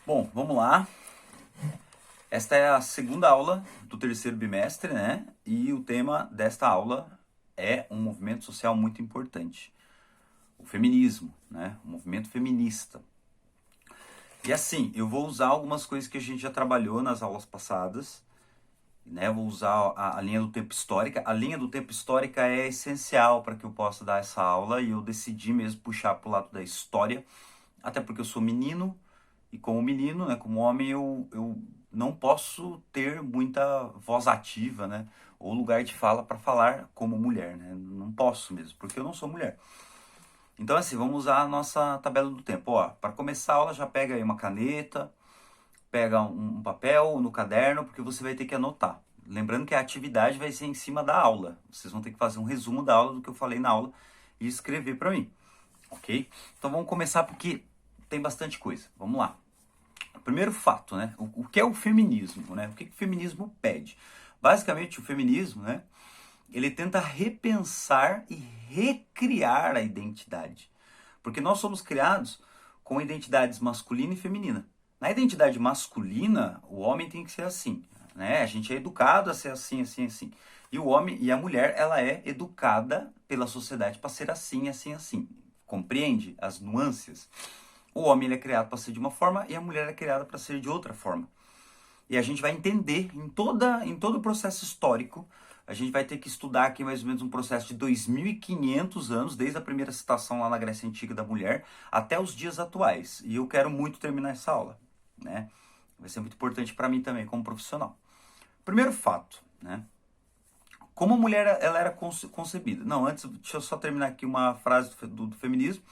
Bom, vamos lá. Esta é a segunda aula do terceiro bimestre, né? E o tema desta aula é um movimento social muito importante, o feminismo, né? O movimento feminista. E assim, eu vou usar algumas coisas que a gente já trabalhou nas aulas passadas, né? Vou usar a linha do tempo histórica. A linha do tempo histórica é essencial para que eu possa dar essa aula e eu decidi mesmo puxar para o lado da história, até porque eu sou menino. E como menino, né, como homem, eu não posso ter muita voz ativa, né, ou lugar de fala para falar como mulher, né? Não posso mesmo, porque eu não sou mulher. Então, assim, vamos usar a nossa tabela do tempo. Ó, para começar a aula, já pega aí uma caneta, pega um papel no caderno, porque você vai ter que anotar. Lembrando que a atividade vai ser em cima da aula. Vocês vão ter que fazer um resumo da aula, do que eu falei na aula, e escrever para mim, ok? Então vamos começar porque tem bastante coisa. Vamos lá. Primeiro fato, né? O que é o feminismo, né? O que o feminismo pede? Basicamente, o feminismo, né? Ele tenta repensar e recriar a identidade. Porque nós somos criados com identidades masculina e feminina. Na identidade masculina, o homem tem que ser assim, né? A gente é educado a ser assim, assim, assim. E o homem e a mulher, ela é educada pela sociedade para ser assim, assim, assim. Compreende as nuances? O homem ele é criado para ser de uma forma e a mulher é criada para ser de outra forma. E a gente vai entender em todo o processo histórico, a gente vai ter que estudar aqui mais ou menos um processo de 2.500 anos, desde a primeira citação lá na Grécia Antiga da mulher, até os dias atuais. E eu quero muito terminar essa aula, né? Vai ser muito importante para mim também, como profissional. Primeiro fato, né? Como a mulher ela era concebida? Não, antes, deixa eu só terminar aqui uma frase do feminismo.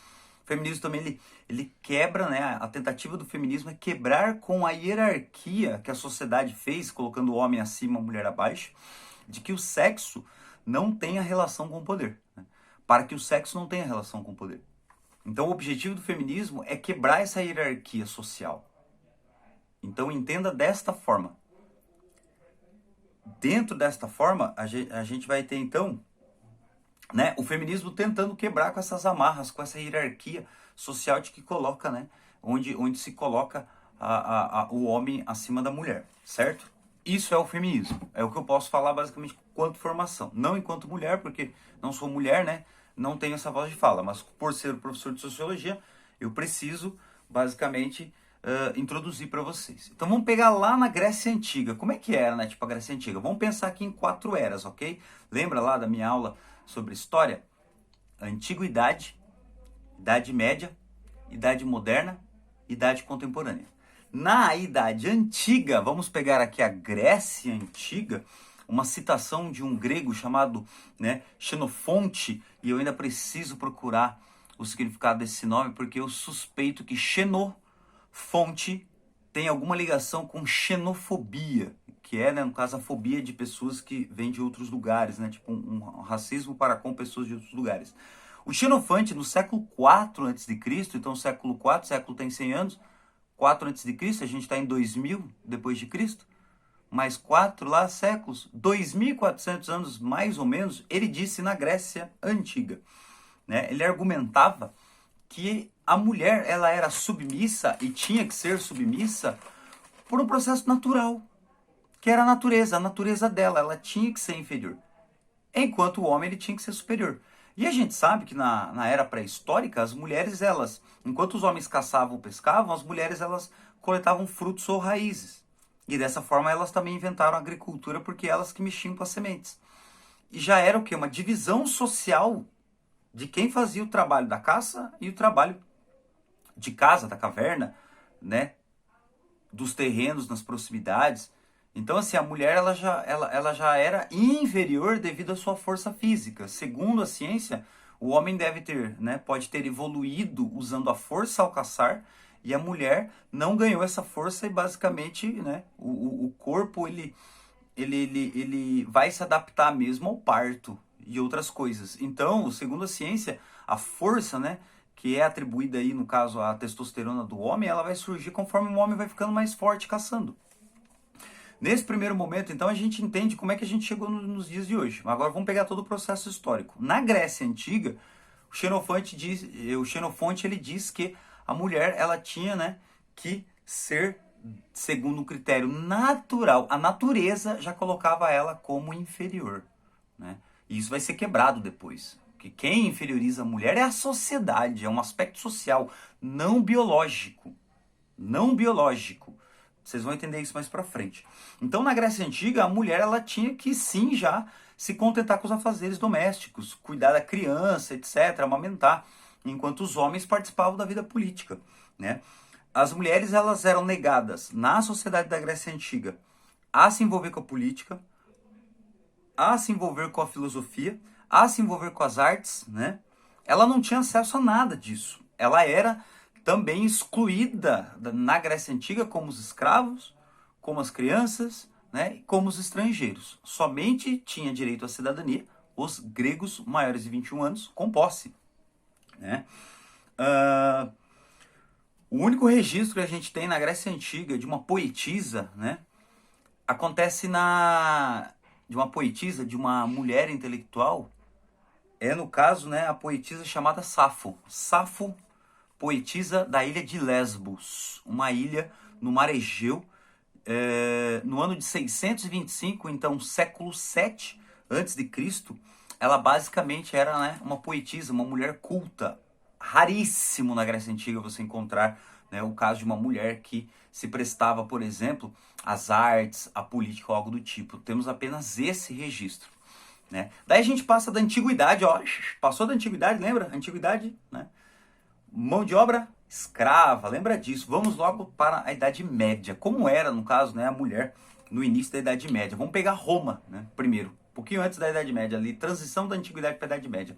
O feminismo também ele quebra, né? A tentativa do feminismo é quebrar com a hierarquia que a sociedade fez, colocando o homem acima, a mulher abaixo, de que o sexo não tenha relação com o poder, né? Para que o sexo não tenha relação com o poder. Então, o objetivo do feminismo é quebrar essa hierarquia social. Então, entenda desta forma. Dentro desta forma, a gente vai ter, então, né, o feminismo tentando quebrar com essas amarras, com essa hierarquia social de que coloca, né, onde se coloca o homem acima da mulher, certo? Isso é o feminismo. É o que eu posso falar basicamente quanto formação. Não enquanto mulher, porque não sou mulher, né? Não tenho essa voz de fala. Mas por ser professor de sociologia, eu preciso basicamente introduzir para vocês. Então vamos pegar lá na Grécia Antiga. Como é que era, né? Tipo a Grécia Antiga. Vamos pensar aqui em 4 eras, ok? Lembra lá da minha aula sobre história? Antiguidade, Idade Média, Idade Moderna, Idade Contemporânea. Na Idade Antiga, vamos pegar aqui a Grécia Antiga, uma citação de um grego chamado, né, Xenofonte, e eu ainda preciso procurar o significado desse nome, porque eu suspeito que Xenofonte tem alguma ligação com xenofobia, que é, né, no caso, a fobia de pessoas que vêm de outros lugares, né, tipo um racismo para com pessoas de outros lugares. O Xenofonte, no século IV a.C., então século IV, século tem 100 anos, 4 a.C., a gente está em 2000 depois de Cristo, mais 4 lá séculos, 2.400 anos mais ou menos, ele disse na Grécia Antiga, né? Ele argumentava que a mulher ela era submissa e tinha que ser submissa por um processo natural, que era a natureza dela, ela tinha que ser inferior, enquanto o homem ele tinha que ser superior. E a gente sabe que na era pré-histórica, as mulheres, elas, enquanto os homens caçavam ou pescavam, as mulheres, elas coletavam frutos ou raízes. E dessa forma, elas também inventaram a agricultura, porque elas que mexiam com as sementes. E já era o quê? Uma divisão social de quem fazia o trabalho da caça e o trabalho de casa, da caverna, né? Dos terrenos nas proximidades. Então, assim, a mulher ela já era inferior devido à sua força física. Segundo a ciência, o homem deve ter, né, pode ter evoluído usando a força ao caçar, e a mulher não ganhou essa força e basicamente, né, o corpo ele vai se adaptar mesmo ao parto e outras coisas. Então, segundo a ciência, a força, né, que é atribuída aí, no caso, à testosterona do homem, ela vai surgir conforme o homem vai ficando mais forte caçando. Nesse primeiro momento, então, a gente entende como é que a gente chegou nos dias de hoje. Agora vamos pegar todo o processo histórico. Na Grécia Antiga, o Xenofonte ele diz que a mulher ela tinha, né, que ser segundo um critério natural. A natureza já colocava ela como inferior, né? E isso vai ser quebrado depois. Porque quem inferioriza a mulher é a sociedade, é um aspecto social, não biológico. Não biológico. Vocês vão entender isso mais pra frente. Então, na Grécia Antiga, a mulher ela tinha que sim já se contentar com os afazeres domésticos, cuidar da criança, etc., amamentar, enquanto os homens participavam da vida política, né? As mulheres elas eram negadas na sociedade da Grécia Antiga a se envolver com a política, a se envolver com a filosofia, a se envolver com as artes, né? Ela não tinha acesso a nada disso. Ela era também excluída na Grécia Antiga como os escravos, como as crianças, né? E como os estrangeiros. Somente tinha direito à cidadania os gregos maiores de 21 anos com posse, né? O único registro que a gente tem na Grécia Antiga de uma poetisa, né? Acontece de uma poetisa, de uma mulher intelectual, é no caso, né, a poetisa chamada Safo. Safo, poetisa da ilha de Lesbos, uma ilha no mar Egeu, no ano de 625, então século 7 antes de Cristo. Ela basicamente era, né, uma poetisa, uma mulher culta. Raríssimo na Grécia Antiga você encontrar, né, o caso de uma mulher que se prestava, por exemplo, às artes, à política ou algo do tipo. Temos apenas esse registro, né? Daí a gente passa da antiguidade, ó, passou da antiguidade, lembra? Antiguidade, né? Mão de obra escrava, lembra disso? Vamos logo para a Idade Média. Como era, no caso, né, a mulher no início da Idade Média? Vamos pegar Roma, né, primeiro, um pouquinho antes da Idade Média, ali, transição da antiguidade para a Idade Média.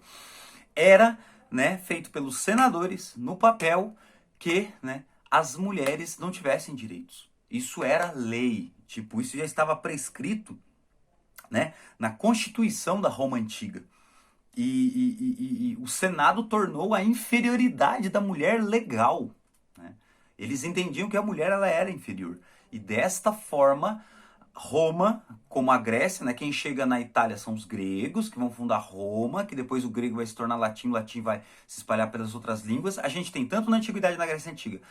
Era, né, feito pelos senadores no papel que, né, as mulheres não tivessem direitos. Isso era lei, tipo, isso já estava prescrito, né, na Constituição da Roma Antiga. E o Senado tornou a inferioridade da mulher legal, né? Eles entendiam que a mulher ela era inferior. E desta forma, Roma, como a Grécia, né, quem chega na Itália são os gregos, que vão fundar Roma, que depois o grego vai se tornar latim, o latim vai se espalhar pelas outras línguas. A gente tem tanto na Antiguidade na Grécia Antiga,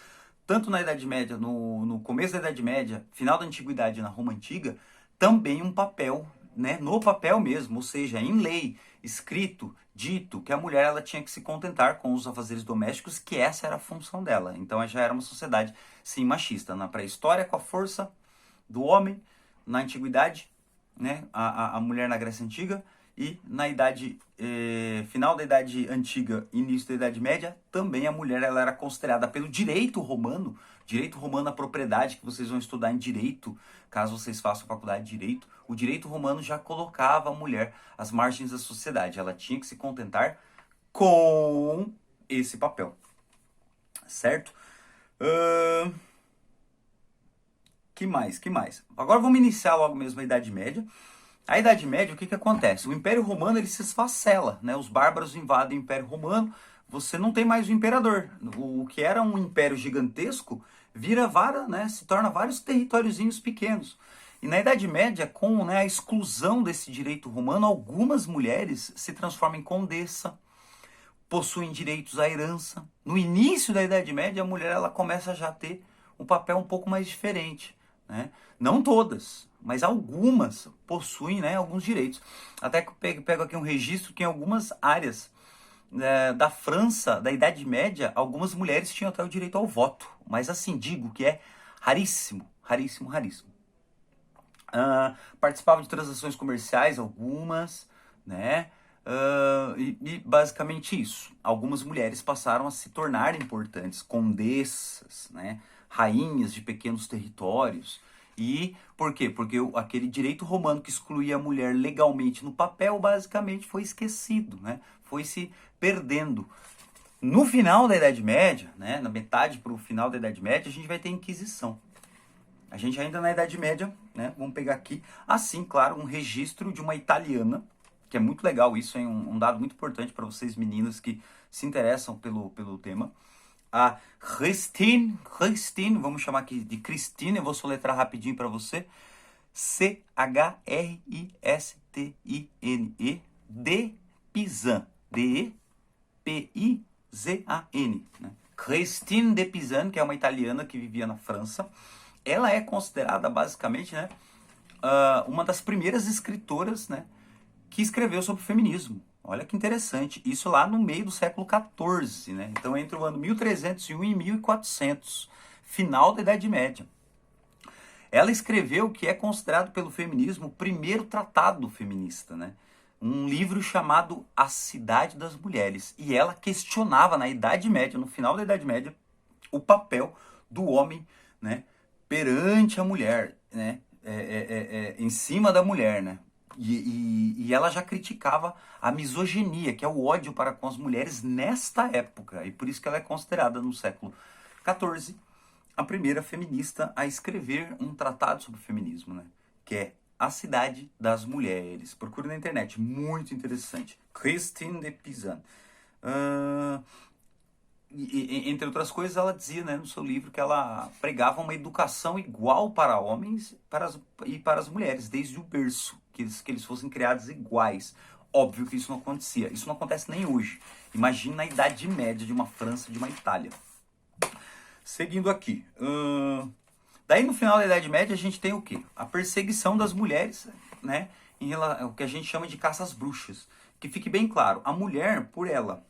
tanto na Idade Média, no começo da Idade Média, final da Antiguidade na Roma Antiga, também um papel, né, no papel mesmo, ou seja, em lei, escrito, dito, que a mulher ela tinha que se contentar com os afazeres domésticos, que essa era a função dela. Então já era uma sociedade, sim, machista. Na pré-história, com a força do homem, na Antiguidade, né, a mulher na Grécia Antiga, e na idade final da Idade Antiga, início da Idade Média, também a mulher ela era considerada pelo direito romano à propriedade, que vocês vão estudar em direito, caso vocês façam faculdade de direito. O direito romano já colocava a mulher às margens da sociedade. Ela tinha que se contentar com esse papel, certo? Que mais? Agora vamos iniciar logo mesmo a Idade Média. A Idade Média, o que acontece? O Império Romano ele se esfacela, né? Os bárbaros invadem o Império Romano, você não tem mais o imperador. O que era um império gigantesco vira né? Se torna vários territóriozinhos pequenos. E na Idade Média, com, né, a exclusão desse direito romano, algumas mulheres se transformam em condessa, possuem direitos à herança. No início da Idade Média, a mulher ela começa já a ter um papel um pouco mais diferente, né? Não todas, mas algumas possuem, né, alguns direitos. Até que eu pego aqui um registro que em algumas áreas da França, da Idade Média, algumas mulheres tinham até o direito ao voto. Mas assim, digo que é raríssimo, raríssimo, raríssimo. Participavam de transações comerciais, algumas, né? E basicamente isso. Algumas mulheres passaram a se tornar importantes, condessas, né? Rainhas de pequenos territórios. E por quê? Porque aquele direito romano que excluía a mulher legalmente no papel, basicamente foi esquecido, né? Foi se perdendo. No final da Idade Média, né? Na metade para o final da Idade Média, a gente vai ter a Inquisição. A gente ainda na Idade Média, né? Vamos pegar aqui, assim, claro, um registro de uma italiana, que é muito legal isso, hein? Um dado muito importante para vocês meninas que se interessam pelo tema. A Christine, vamos chamar aqui de Christine, eu vou soletrar rapidinho para você. Christine de Pizan, D-E-P-I-Z-A-N, né? Christine de Pisan, que é uma italiana que vivia na França. Ela é considerada basicamente, né, uma das primeiras escritoras, né, que escreveu sobre feminismo. Olha que interessante, isso lá no meio do século XIV, né? Então entre o ano 1301 e 1400, final da Idade Média. Ela escreveu o que é considerado pelo feminismo o primeiro tratado feminista, né? Um livro chamado A Cidade das Mulheres. E ela questionava na Idade Média, no final da Idade Média, o papel do homem, né, perante a mulher, né, em cima da mulher, né? E ela já criticava a misoginia, que é o ódio para com as mulheres nesta época. E por isso que ela é considerada no século XIV a primeira feminista a escrever um tratado sobre feminismo, né? Que é A Cidade das Mulheres. Procure na internet, muito interessante. Christine de Pizan. Entre outras coisas, ela dizia, né, no seu livro que ela pregava uma educação igual para homens e para as mulheres, desde o berço, que eles fossem criados iguais. Óbvio que isso não acontecia. Isso não acontece nem hoje. Imagine na Idade Média de uma França, de uma Itália. Seguindo aqui. Daí no final da Idade Média a gente tem o quê? A perseguição das mulheres, né? O que a gente chama de caça às bruxas. Que fique bem claro, a mulher, por ela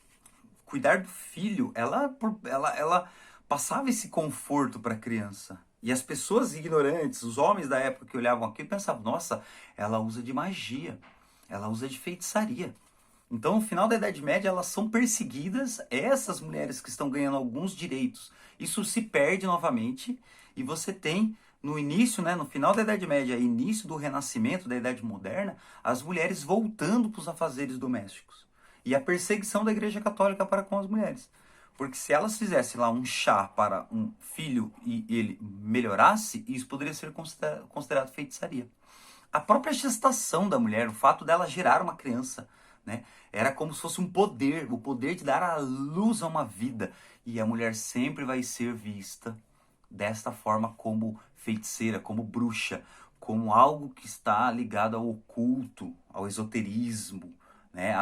cuidar do filho, ela passava esse conforto para a criança. E as pessoas ignorantes, os homens da época que olhavam aquilo, pensavam, nossa, ela usa de magia, ela usa de feitiçaria. Então, no final da Idade Média, elas são perseguidas, essas mulheres que estão ganhando alguns direitos. Isso se perde novamente e você tem, no início, né, no final da Idade Média, início do Renascimento, da Idade Moderna, as mulheres voltando para os afazeres domésticos. E a perseguição da Igreja Católica para com as mulheres. Porque se elas fizessem lá um chá para um filho e ele melhorasse, isso poderia ser considerado feitiçaria. A própria gestação da mulher, o fato dela gerar uma criança, né, era como se fosse um poder, o poder de dar à luz a uma vida. E a mulher sempre vai ser vista desta forma como feiticeira, como bruxa, como algo que está ligado ao oculto, ao esoterismo, né,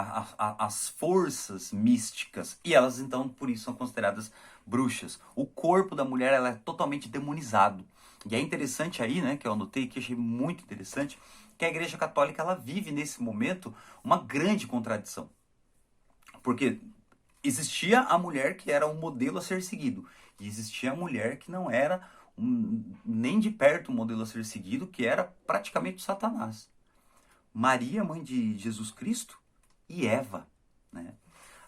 as forças místicas, e elas então por isso são consideradas bruxas. O corpo da mulher ela é totalmente demonizado. E é interessante aí, né, que eu anotei que achei muito interessante, que a Igreja Católica ela vive nesse momento uma grande contradição. Porque existia a mulher que era um modelo a ser seguido, e existia a mulher que não era nem de perto um modelo a ser seguido, que era praticamente o Satanás. Maria, mãe de Jesus Cristo, e Eva, né?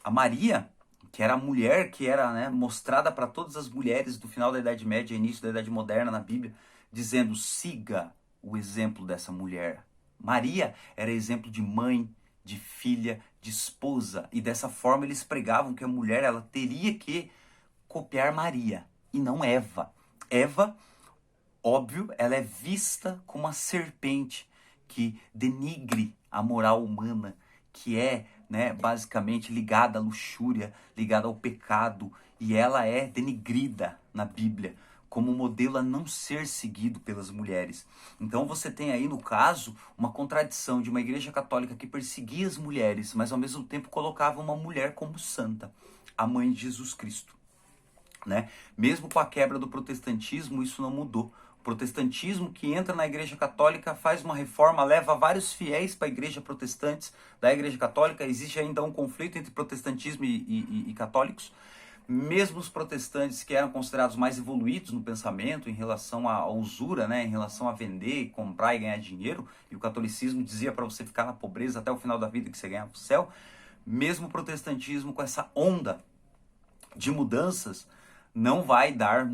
A Maria, que era a mulher que era, né, mostrada para todas as mulheres do final da Idade Média e início da Idade Moderna na Bíblia, dizendo, siga o exemplo dessa mulher. Maria era exemplo de mãe, de filha, de esposa, e dessa forma eles pregavam que a mulher ela teria que copiar Maria, e não Eva. Eva, óbvio, ela é vista como uma serpente que denigre a moral humana, que é, né, basicamente ligada à luxúria, ligada ao pecado, e ela é denigrida na Bíblia como modelo a não ser seguido pelas mulheres. Então você tem aí, no caso, uma contradição de uma igreja católica que perseguia as mulheres, mas ao mesmo tempo colocava uma mulher como santa, a mãe de Jesus Cristo, né? Mesmo com a quebra do protestantismo, isso não mudou. O protestantismo que entra na Igreja Católica faz uma reforma, leva vários fiéis para a Igreja Protestantes da Igreja Católica. Existe ainda um conflito entre protestantismo e católicos. Mesmo os protestantes que eram considerados mais evoluídos no pensamento em relação à usura, né, em relação a vender, comprar e ganhar dinheiro, e o catolicismo dizia para você ficar na pobreza até o final da vida que você ganhava o céu, mesmo o protestantismo com essa onda de mudanças, não vai dar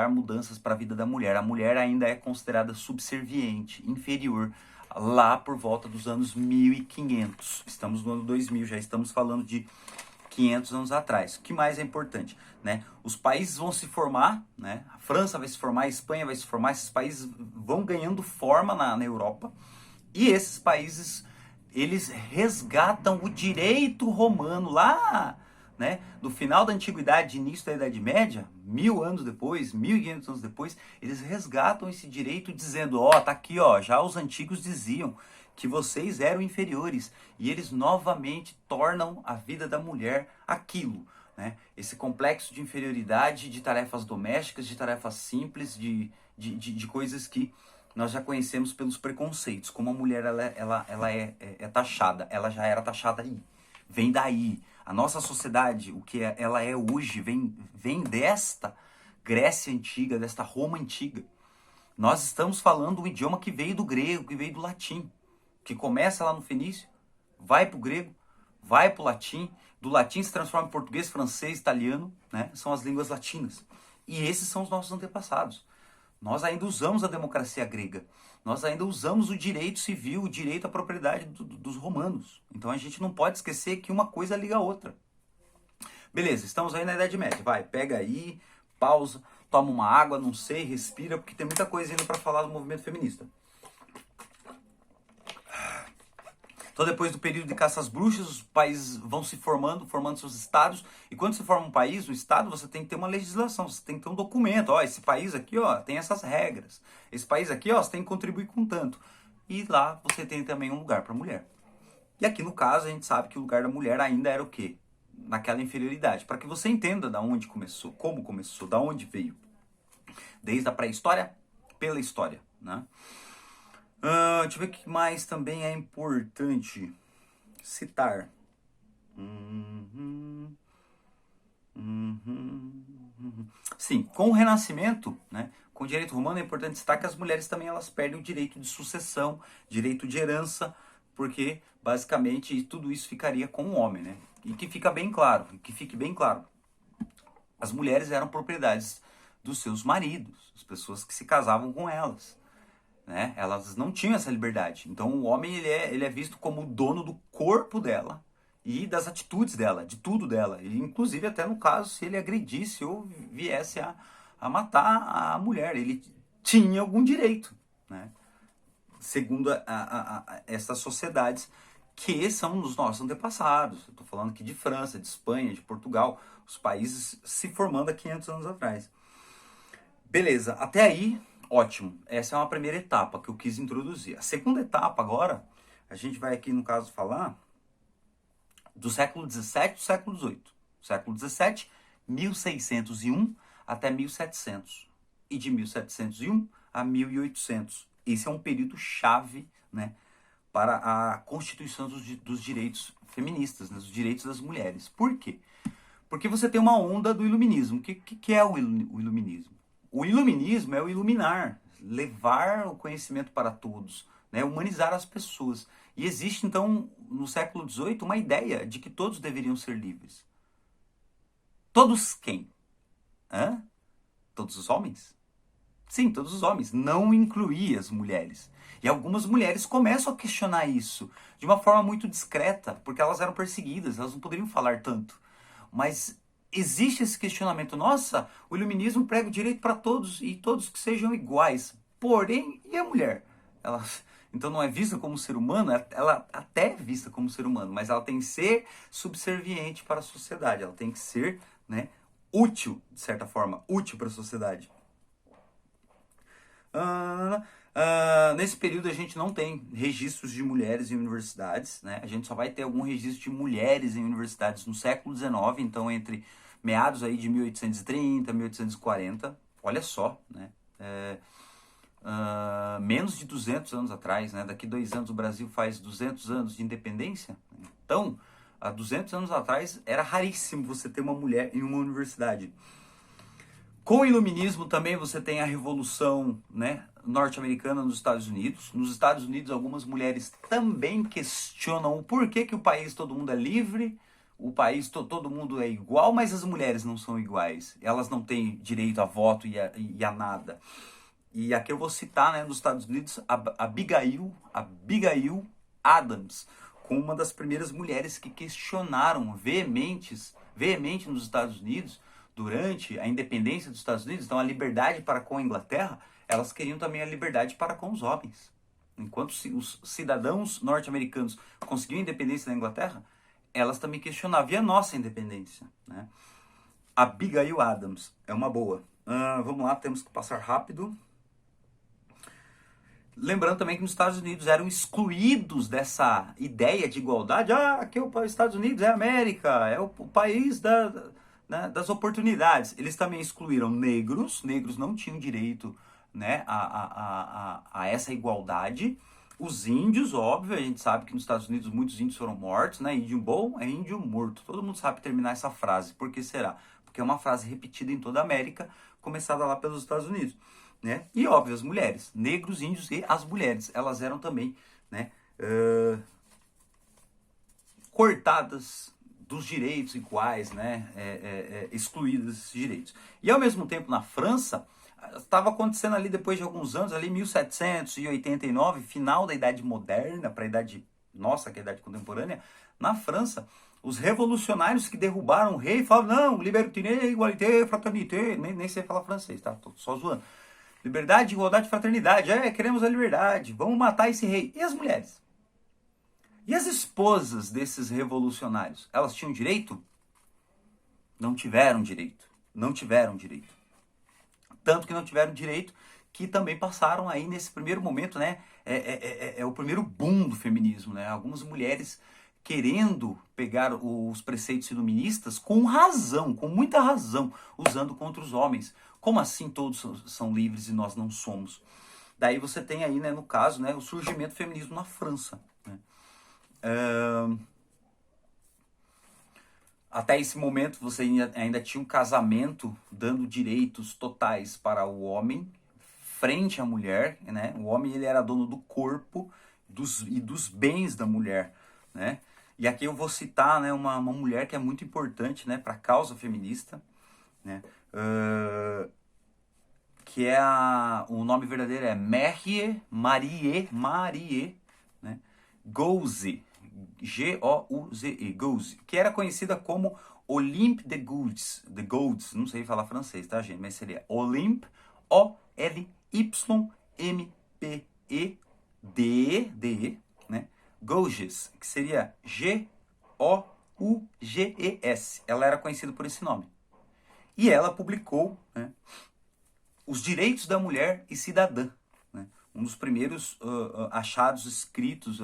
mudanças para a vida da mulher. A mulher ainda é considerada subserviente, inferior, lá por volta dos anos 1500. Estamos no ano 2000, já estamos falando de 500 anos atrás. O que mais é importante, né? Os países vão se formar, né? A França vai se formar, a Espanha vai se formar, esses países vão ganhando forma na Europa, e esses países, eles resgatam o direito romano lá, né, do final da Antiguidade, início da Idade Média, 1000 anos depois, 1500 anos depois, eles resgatam esse direito dizendo, ó, tá aqui, ó, já os antigos diziam que vocês eram inferiores, e eles novamente tornam a vida da mulher aquilo, né? Esse complexo de inferioridade de tarefas domésticas, de tarefas simples, de coisas que nós já conhecemos pelos preconceitos, como a mulher ela é taxada, ela já era taxada aí, vem daí. A nossa sociedade, o que ela é hoje, vem desta Grécia Antiga, desta Roma Antiga. Nós estamos falando um idioma que veio do grego, que veio do latim, que começa lá no fenício, vai para o grego, vai para o latim, do latim se transforma em português, francês, italiano, né? São as línguas latinas. E esses são os nossos antepassados. Nós ainda usamos a democracia grega, nós ainda usamos o direito civil, o direito à propriedade dos romanos. Então a gente não pode esquecer que uma coisa liga a outra. Beleza, estamos aí na Idade Média, vai, pega aí, pausa, toma uma água, não sei, respira, porque tem muita coisa ainda para falar do movimento feminista. Então, depois do período de caça às bruxas, os países vão se formando seus estados. E quando se forma um país, um estado, você tem que ter uma legislação, você tem que ter um documento. Ó, esse país aqui, ó, tem essas regras. Esse país aqui, ó, você tem que contribuir com tanto. E lá você tem também um lugar para a mulher. E aqui no caso, a gente sabe que o lugar da mulher ainda era o quê? Naquela inferioridade. Para que você entenda da onde começou, como começou, da onde veio. Desde a pré-história, pela história, né? Deixa eu ver o que mais também é importante citar. Sim, com o Renascimento, né, com o direito romano, é importante destacar que as mulheres também elas perdem o direito de sucessão, direito de herança, porque basicamente tudo isso ficaria com o homem, né? E que fique bem claro, as mulheres eram propriedades dos seus maridos, as pessoas que se casavam com elas. Né? Elas não tinham essa liberdade. Então o homem ele é visto como o dono do corpo dela e das atitudes dela, de tudo dela. E, inclusive até no caso se ele agredisse ou viesse a matar a mulher, ele tinha algum direito, né? Segundo essas sociedades que são dos nossos antepassados. Eu estou falando aqui de França, de Espanha, de Portugal, os países se formando há 500 anos atrás. Beleza, até aí ótimo, essa é uma primeira etapa que eu quis introduzir. A segunda etapa agora, a gente vai aqui no caso falar do século XVII e do século XVIII. Século XVII, 1601 até 1700. E de 1701 a 1800. Esse é um período chave, né, para a constituição dos direitos feministas, né, dos direitos das mulheres. Por quê? Porque você tem uma onda do iluminismo. O que é o iluminismo? O iluminismo é o iluminar, levar o conhecimento para todos, né? Humanizar as pessoas. E existe, então, no século XVIII, uma ideia de que todos deveriam ser livres. Todos quem? Hã? Todos os homens? Sim, todos os homens. Não incluía as mulheres. E algumas mulheres começam a questionar isso de uma forma muito discreta, porque elas eram perseguidas, elas não poderiam falar tanto. Mas existe esse questionamento, nossa, o iluminismo prega o direito para todos e todos que sejam iguais. Porém, e a mulher? Ela, então não é vista como ser humano, ela até é vista como ser humano, mas ela tem que ser subserviente para a sociedade, ela tem que ser, né, útil, de certa forma, útil para a sociedade. Nesse período a gente não tem registros de mulheres em universidades, né? A gente só vai ter algum registro de mulheres em universidades no século XIX, então entre meados aí de 1830, 1840, olha só, né? Menos de 200 anos atrás, né? Daqui 2 anos o Brasil faz 200 anos de independência, então há 200 anos atrás era raríssimo você ter uma mulher em uma universidade. Com o iluminismo também você tem a revolução, né, norte-americana nos Estados Unidos. Nos Estados Unidos algumas mulheres também questionam o porquê que o país todo mundo é livre, o país todo mundo é igual, mas as mulheres não são iguais. Elas não têm direito a voto e a nada. E aqui eu vou citar, né, nos Estados Unidos, a Abigail Adams, como uma das primeiras mulheres que questionaram veemente nos Estados Unidos, durante a independência dos Estados Unidos, então a liberdade para com a Inglaterra, elas queriam também a liberdade para com os homens. Enquanto os cidadãos norte-americanos conseguiam a independência da Inglaterra, elas também questionavam e a nossa independência, né? Abigail Adams é uma boa. Vamos lá, temos que passar rápido. Lembrando também que nos Estados Unidos eram excluídos dessa ideia de igualdade. Aqui os Estados Unidos é a América, é o país né, das oportunidades. Eles também excluíram negros não tinham direito, né, a essa igualdade. Os índios, óbvio, a gente sabe que nos Estados Unidos muitos índios foram mortos, né? Índio bom é índio morto. Todo mundo sabe terminar essa frase. Por que será? Porque é uma frase repetida em toda a América, começada lá pelos Estados Unidos, né? E óbvio, as mulheres, negros, índios e as mulheres, elas eram também, né, cortadas dos direitos iguais, né, excluídas desses direitos. E ao mesmo tempo na França, estava acontecendo ali depois de alguns anos, ali 1789, final da Idade Moderna para a Idade Nossa, que é a Idade Contemporânea, na França, os revolucionários que derrubaram o rei falavam, não, liberté, égalité, fraternité, nem sei falar francês, tá? Tô só zoando. Liberdade, igualdade, fraternidade, queremos a liberdade, vamos matar esse rei. E as mulheres? E as esposas desses revolucionários? Elas tinham direito? Não tiveram direito. Não tiveram direito. Tanto que não tiveram direito que também passaram aí nesse primeiro momento, né? É o primeiro boom do feminismo, né? Algumas mulheres querendo pegar os preceitos iluministas com razão, com muita razão, usando contra os homens. Como assim todos são livres e nós não somos? Daí você tem aí, né, no caso, né, o surgimento do feminismo na França, né? Até esse momento você ainda tinha um casamento dando direitos totais para o homem frente à mulher, né? O homem ele era dono do corpo e dos bens da mulher, né? E aqui eu vou citar, né, uma mulher que é muito importante, né, para a causa feminista, né? Que é o nome verdadeiro é Marie, né? Gouze, G-O-U-Z-E, Gouze, que era conhecida como Olympe de Gouges, não sei falar francês, tá, gente? Mas seria Olympe, O-L-Y-M-P-E-D-E, né? Gouges, que seria G-O-U-G-E-S. Ela era conhecida por esse nome. E ela publicou, né, Os Direitos da Mulher e Cidadã, né? Um dos primeiros achados escritos,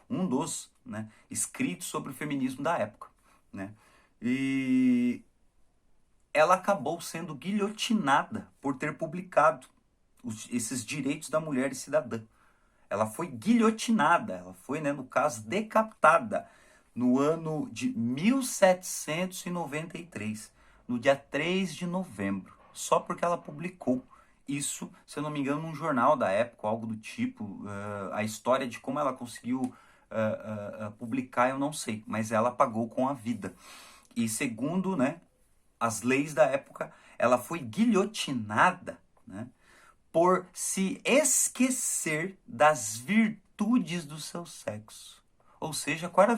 um dos, né, escritos sobre o feminismo da época, né? E ela acabou sendo guilhotinada por ter publicado esses direitos da mulher e cidadã. Ela foi guilhotinada, ela foi, né, no caso, decapitada no ano de 1793, no dia 3 de novembro, só porque ela publicou isso, se eu não me engano, num jornal da época, algo do tipo. A história de como ela conseguiu publicar eu não sei, mas ela pagou com a vida. E segundo, né, as leis da época, ela foi guilhotinada, né, por se esquecer das virtudes do seu sexo. Ou seja, qual era a